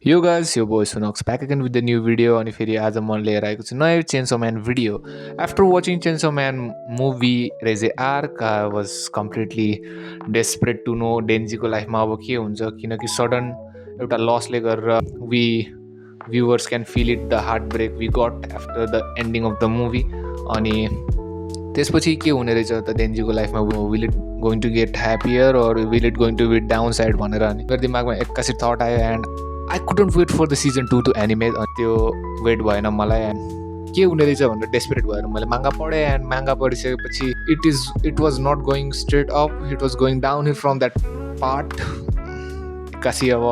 Yo guys, your boy Sunox back again with the new video अनि फेरि आज म लिएर आएको छु नयाँ chainsaw man video after watching chainsaw man movie Reze ए arc I was completely desperate to know डेन्जीको लाइफमा अब के हुन्छ किनकि सडन एउटा लसले गरेर we viewers can feel it the heartbreak we got after the ending of the movie अनि त्यसपछि के हुने रहेछ त डेन्जीको लाइफमा will it going to get happier or will it going to be down side भनेर अनि मेरो दिमागमा एक्कासी थट आयो and I couldn't wait for the season 2 to animate त्यो वेट भएन मलाई एन्ड के हुने रहेछ भनेर डेस्परेट भएर मैले माङ्गा पढेँ एन्ड माङ्गा पढिसकेपछि it was not going straight up it was going downhill from that part एक्कासी अब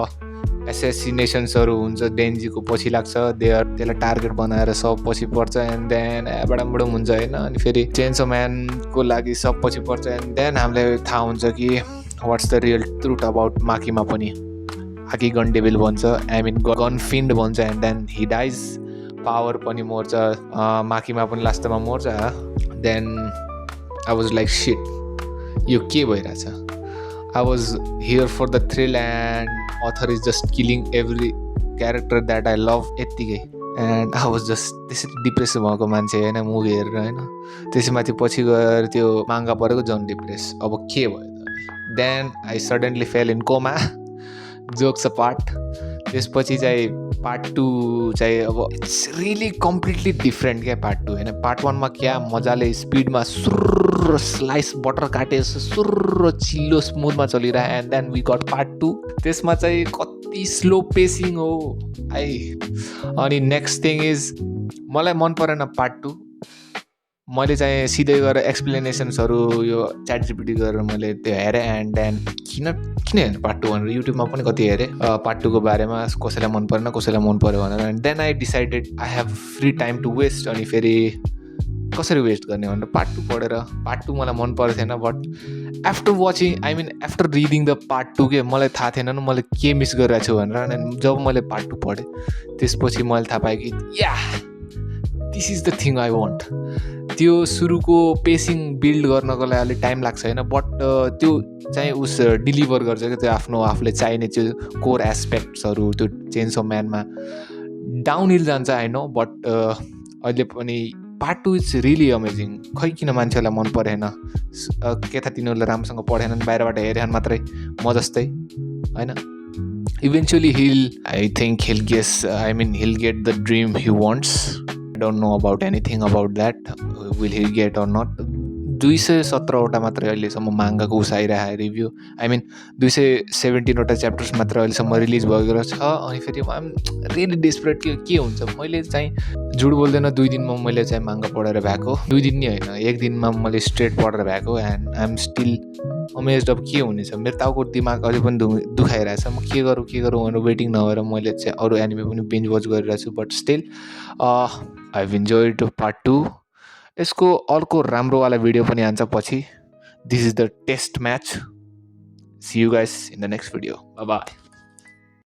एसेसिनेसन्सहरू हुन्छ डेन्जीको पछि लाग्छ त्यसलाई टार्गेट बनाएर सब पछि पर्छ एन्ड देन बडाम हुन्छ होइन अनि फेरि चेन्सो म्यानको लागि सब पछि पर्छ एन्ड देन हामीलाई थाहा हुन्छ कि what's the real truth about Makima पनि आकी गन डेभिल भन्छ आई मिन गन फिन्ड भन्छ and then he dies Power पनि मर्छ माकीमा पनि लास्टमा मर्छ then I was like shit यो के भइरहेछ I was here for the thrill and author is just killing every character that I love यत्तिकै and I was just त्यसरी डिप्रेस भएको मान्छे होइन मुभी हेरेर होइन त्यसमाथि पछि गएर त्यो माङ्गा परेको झन् डिप्रेस अब के भयो त then I suddenly fell in coma jokes a part त्यसपछि चाहिँ पार्ट 2 चाहिँ अब इट्स रियली कम्प्लिटली डिफ्रेन्ट क्या पार्ट 2 होइन पार्ट 1 मा क्या मजाले स्पिडमा सुर्र स्लाइस बटर काटे सुर्र चिल्लो स्मुथमा चलिरह्यो and then we got part 2 त्यसमा चाहिँ कति स्लो पेसिङ हो अनि नेक्स्ट थिङ इज मलाई मन परेन पार्ट 2 मैले चाहिँ सिधै गएर एक्सप्लेनेसन्सहरू यो च्याट जिपिटी गरेर मैले त्यो हेरेँ एन्ड देन किन हेरेँ पार्ट 2 भनेर युट्युबमा पनि कति हेरेँ पार्ट 2 को बारेमा कसैलाई मन परेन कसैलाई मन पऱ्यो भनेर and then I decided I have free time to waste अनि फेरि कसरी वेस्ट गर्ने भनेर पार्ट 2 पढेर पार्ट 2 मलाई मन परेको थिएन but after watching I mean after reading the part 2 के मलाई थाहा थिएन न मैले के मिस गरिरहेको छु भनेर अनि जब मैले पार्ट 2 पढेँ त्यसपछि मैले थाहा पाएँ कि yeah this is the thing I want त्यो सुरुको पेसिङ बिल्ड गर्नको लागि अलिक टाइम लाग्छ होइन बट त्यो चाहिँ उस डिलिभर गर्छ क्या त्यो आफ्नो आफूले चाहिने त्यो कोर एस्पेक्ट्सहरू त्यो चेन्सो म्यानमा डाउन हिल जान्छ आई नो बट अहिले पनि पार्ट 2 इज रियली अमेजिङ खै किन मान्छेलाई मन परेन के थाहा तिनीहरूले राम्रोसँग पढेनन् बाहिरबाट हेरेन मात्रै म जस्तै होइन eventually I think he'll get the dream he wants don't know about anything about that will he get or not 217वटा मात्रै अहिलेसम्म माङ्गाको उसाइरहेको रिभ्यू आई मिन 217वटा च्याप्टर्स मात्र अहिलेसम्म रिलिज भएको छ अनि फेरि आइम रियली डेस्परेट के हुन्छ मैले चाहिँ झुट बोल्दैन 2 दिनमा मैले चाहिँ माङ्गा पढेर भ्याएको 2 दिन नि होइन 1 दिनमा मैले स्ट्रेट पढेर भ्याएको and I am still amazed अब के हुनेछ मेरो टाउको दिमाग अझै पनि दुखाइरहेछ म के गरौँ भनेर वेटिङ नभएर मैले चाहिँ अरू एनिमे पनि बिन्ज वाच गरिरहेको छु but still I have enjoyed part 2 यसको अर्को राम्रोवाला भिडियो पनि आउँछ पछि this is the test match see you guys in the next video bye by